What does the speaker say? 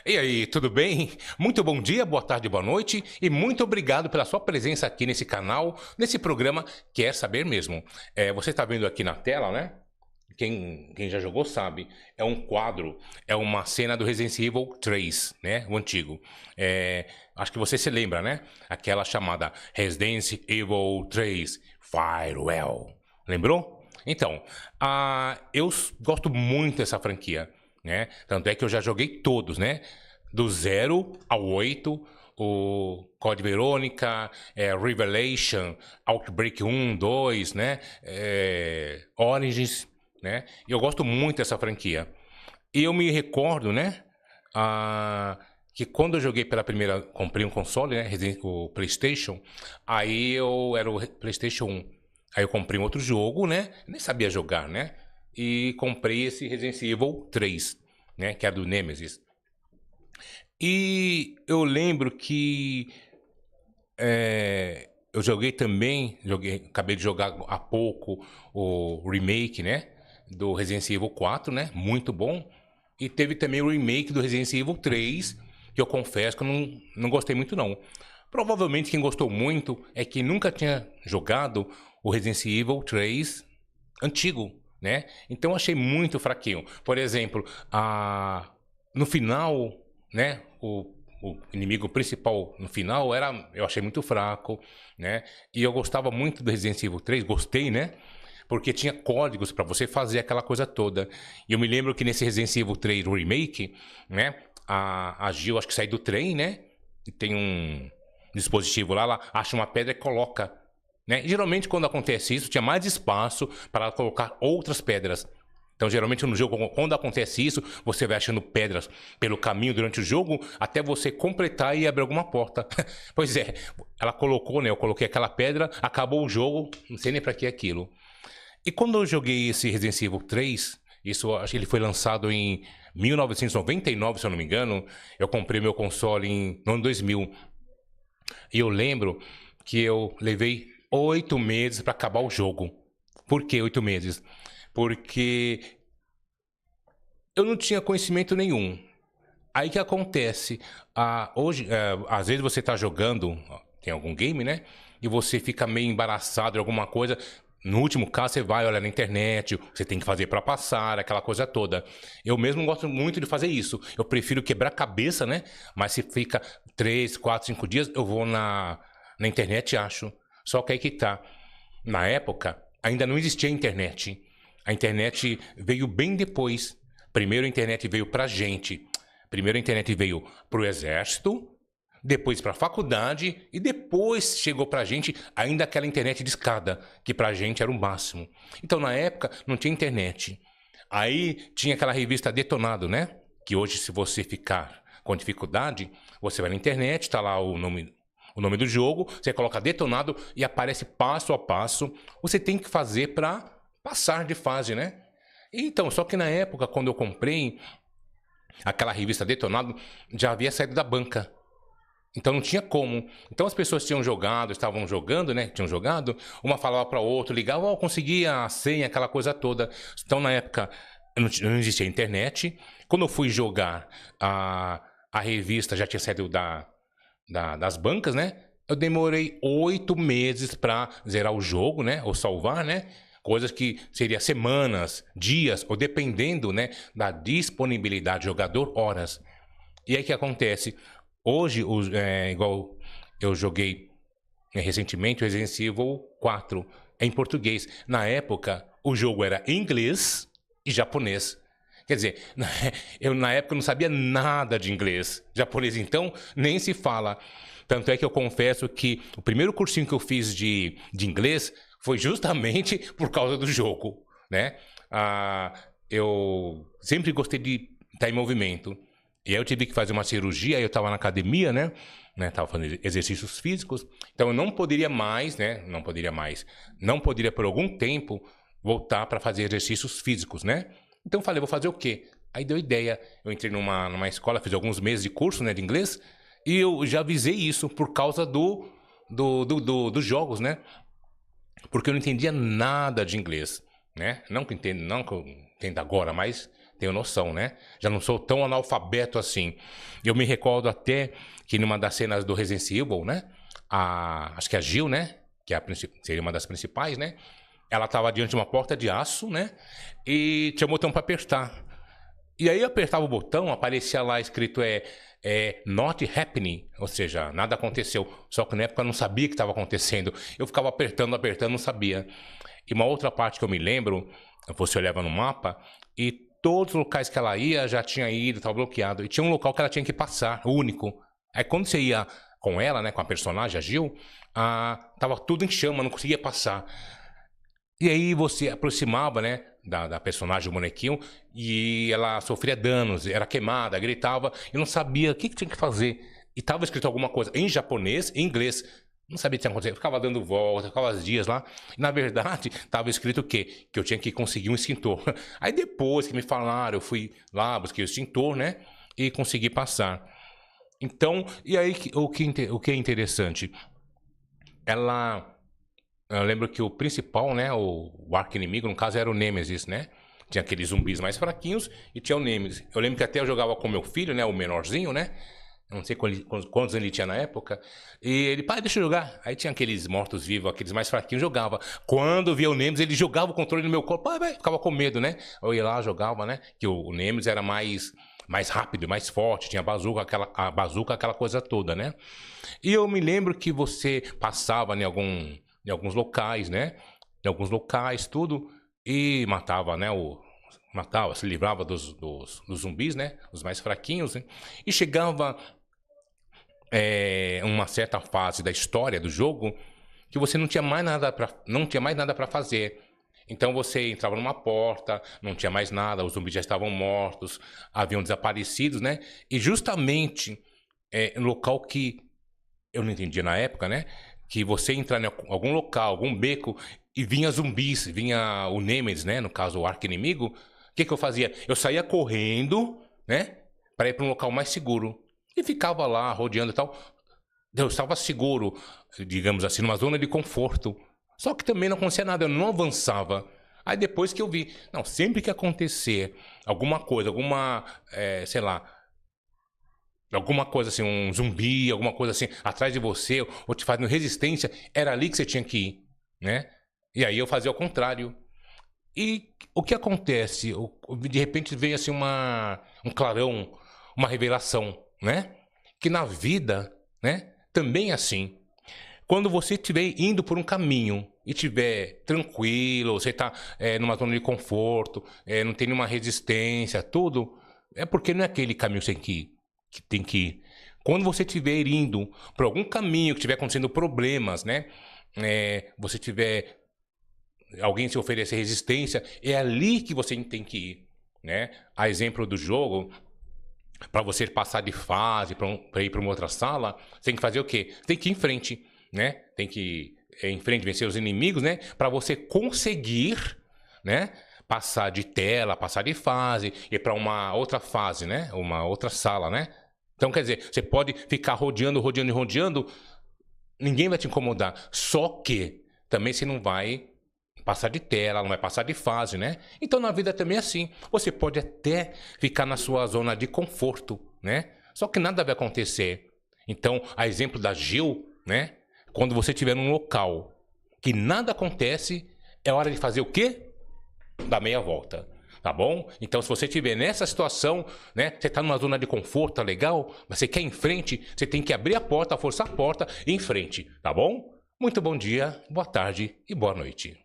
E aí, tudo bem? Muito bom dia, boa tarde, boa noite e muito obrigado pela sua presença aqui nesse canal, nesse programa Quer Saber Mesmo. Você está vendo aqui na tela, né? Quem já jogou sabe, é um quadro, é uma cena do Resident Evil 3, né? O antigo. Acho que você se lembra, né? Aquela chamada Resident Evil 3 Firewall. Lembrou? Então, eu gosto muito dessa franquia, né? Tanto é que eu já joguei todos, né? Do 0 ao 8, o Code Verônica, Revelation, Outbreak 1, 2, né? Origins, né? E eu gosto muito dessa franquia. E eu me recordo, né? Que quando eu joguei pela primeira, comprei um console, né? O PlayStation, aí eu era o PlayStation 1. Aí eu comprei um outro jogo, né? Nem sabia jogar, né? E comprei esse Resident Evil 3, né? Que é do Nemesis. E eu lembro que eu joguei também, acabei de jogar há pouco o remake, né? Do Resident Evil 4, né? Muito bom. E teve também o remake do Resident Evil 3, que eu confesso que eu não gostei muito não. Provavelmente quem gostou muito é quem nunca tinha jogado o Resident Evil 3 antigo, né? Então eu achei muito fraquinho. Por exemplo, no final, né? O inimigo principal no final eu achei muito fraco, né? E eu gostava muito do Resident Evil 3, gostei, né? Porque tinha códigos para você fazer aquela coisa toda. E eu me lembro que nesse Resident Evil 3 Remake, né? A Jill acho que sai do trem, né? E tem um dispositivo lá, ela acha uma pedra e coloca, né? E geralmente quando acontece isso, tinha mais espaço para ela colocar outras pedras. Então, geralmente no jogo, quando acontece isso, você vai achando pedras pelo caminho durante o jogo, até você completar e abrir alguma porta. Pois é, ela colocou, né? Eu coloquei aquela pedra, acabou o jogo, não sei nem pra que aquilo. E quando eu joguei esse Resident Evil 3, isso acho que ele foi lançado em 1999, se eu não me engano, eu comprei meu console no ano 2000. E eu lembro que eu levei 8 meses para acabar o jogo. Por que 8 meses? Porque eu não tinha conhecimento nenhum. Aí que acontece? Hoje, às vezes você tá jogando, tem algum game, né? E você fica meio embaraçado de alguma coisa. No último caso, você vai olhar na internet, você tem que fazer para passar, aquela coisa toda. Eu mesmo gosto muito de fazer isso. Eu prefiro quebrar a cabeça, né? Mas se fica 3, 4, 5 dias, eu vou na internet e acho. Só que aí que tá. Na época, ainda não existia internet. A internet veio bem depois. Primeiro a internet veio pra gente. Primeiro a internet veio pro exército, depois pra faculdade e depois chegou pra gente ainda aquela internet de escada, que pra gente era o máximo. Então na época não tinha internet. Aí tinha aquela revista Detonado, né? Que hoje se você ficar com dificuldade, você vai na internet, tá lá o nome do jogo, você coloca Detonado e aparece passo a passo. Você tem que fazer pra passar de fase, né? Então, só que na época, quando eu comprei, aquela revista Detonado já havia saído da banca. Então não tinha como. Então as pessoas tinham jogado, estavam jogando, né? Tinham jogado, uma falava para outra, ligava, ó, conseguia a senha, aquela coisa toda. Então na época não existia internet. Quando eu fui jogar, a revista já tinha saído das bancas, né? Eu demorei 8 meses para zerar o jogo, né? Ou salvar, né? Coisas que seria semanas, dias, ou dependendo, né, da disponibilidade do jogador, horas. E aí o que acontece? Hoje, igual eu joguei recentemente o Resident Evil 4 em português. Na época, o jogo era em inglês e japonês. Quer dizer, eu na época não sabia nada de inglês. Japonês, então, nem se fala. Tanto é que eu confesso que o primeiro cursinho que eu fiz de inglês foi justamente por causa do jogo, né? Eu sempre gostei de estar em movimento. E aí eu tive que fazer uma cirurgia, aí eu estava na academia, né? Tava fazendo exercícios físicos. Então eu não poderia mais, né? Não poderia por algum tempo voltar para fazer exercícios físicos, né? Então eu falei, vou fazer o quê? Aí deu ideia. Eu entrei numa escola, fiz alguns meses de curso, né, de inglês, e eu já avisei isso por causa dos jogos, né? Porque eu não entendia nada de inglês, né? Não que eu entenda agora, mas tenho noção, né? Já não sou tão analfabeto assim. Eu me recordo até que numa das cenas do Resident Evil, né? Acho que a Jill, né? Que é seria uma das principais, né? Ela estava diante de uma porta de aço, né? E tinha um botão para apertar. E aí eu apertava o botão, aparecia lá escrito not happening, ou seja, nada aconteceu. Só que na época eu não sabia o que estava acontecendo. Eu ficava apertando, não sabia. E uma outra parte que eu me lembro, você olhava no mapa e todos os locais que ela ia já tinha ido, estava bloqueado. E tinha um local que ela tinha que passar, único. Aí quando você ia com ela, né, com a personagem, a Jill, tava tudo em chama, não conseguia passar. E aí você aproximava, né, da personagem, do bonequinho, e ela sofria danos, era queimada, gritava, e não sabia o que tinha que fazer. E tava escrito alguma coisa em japonês e inglês. Não sabia o que tinha acontecido, ficava dando volta, ficava dias lá. E, na verdade, tava escrito o quê? Que eu tinha que conseguir um extintor. Aí depois que me falaram, eu fui lá, busquei o extintor, né, e consegui passar. Então, e aí o que é interessante? Eu lembro que o principal, né, o arqui-inimigo, no caso, era o Nemesis, né? Tinha aqueles zumbis mais fraquinhos e tinha o Nemesis. Eu lembro que até eu jogava com meu filho, né, o menorzinho, né? Eu não sei quantos ele tinha na época. E ele, pai, deixa eu jogar. Aí tinha aqueles mortos-vivos, aqueles mais fraquinhos, jogava. Quando via o Nemesis, ele jogava o controle no meu corpo. Pai, ficava com medo, né? Eu ia lá, jogava, né? Que o Nemesis era mais rápido, mais forte, tinha a bazuca, aquela coisa toda, né? E eu me lembro que você passava em alguns locais, né? Em alguns locais, tudo, e matava, né? Se livrava dos zumbis, né? Os mais fraquinhos, né? E chegava uma certa fase da história do jogo que você não tinha mais nada para fazer. Então você entrava numa porta, não tinha mais nada, os zumbis já estavam mortos, haviam desaparecidos, né? E justamente no local que eu não entendia na época, né? Que você entra em algum local, algum beco, e vinha zumbis, vinha o Nemesis, né? No caso, o arqui-inimigo. O que eu fazia? Eu saía correndo, né? Para ir para um local mais seguro. E ficava lá, rodeando e tal. Eu estava seguro, digamos assim, numa zona de conforto. Só que também não acontecia nada, eu não avançava. Aí depois que eu vi, não, sempre que acontecer alguma coisa, sei lá, alguma coisa assim, um zumbi, alguma coisa assim, atrás de você, ou te fazendo resistência, era ali que você tinha que ir, né? E aí eu fazia o contrário. E o que acontece? De repente veio assim um clarão, uma revelação, né? Que na vida, né, também é assim. Quando você estiver indo por um caminho e estiver tranquilo, você está numa zona de conforto, não tem nenhuma resistência, tudo, é porque não é aquele caminho que tem que ir. Quando você estiver indo por algum caminho que estiver acontecendo problemas, né? Você tiver alguém se oferecer resistência, é ali que você tem que ir, né? A exemplo do jogo, para você passar de fase, para ir para uma outra sala, você tem que fazer o quê? Tem que ir em frente, né? Tem que ir em frente, vencer os inimigos, né? Para você conseguir, né? Passar de tela, passar de fase, ir para uma outra fase, né? Uma outra sala, né? Então, quer dizer, você pode ficar rodeando, ninguém vai te incomodar. Só que também você não vai passar de tela, não vai passar de fase, né? Então, na vida também é assim. Você pode até ficar na sua zona de conforto, né? Só que nada vai acontecer. Então, a exemplo da Jill, né? Quando você estiver num local que nada acontece, é hora de fazer o quê? Dar meia volta. Tá bom? Então, se você estiver nessa situação, né? Você está numa zona de conforto, tá legal? Mas você quer ir em frente, você tem que abrir a porta, forçar a porta e ir em frente. Tá bom? Muito bom dia, boa tarde e boa noite.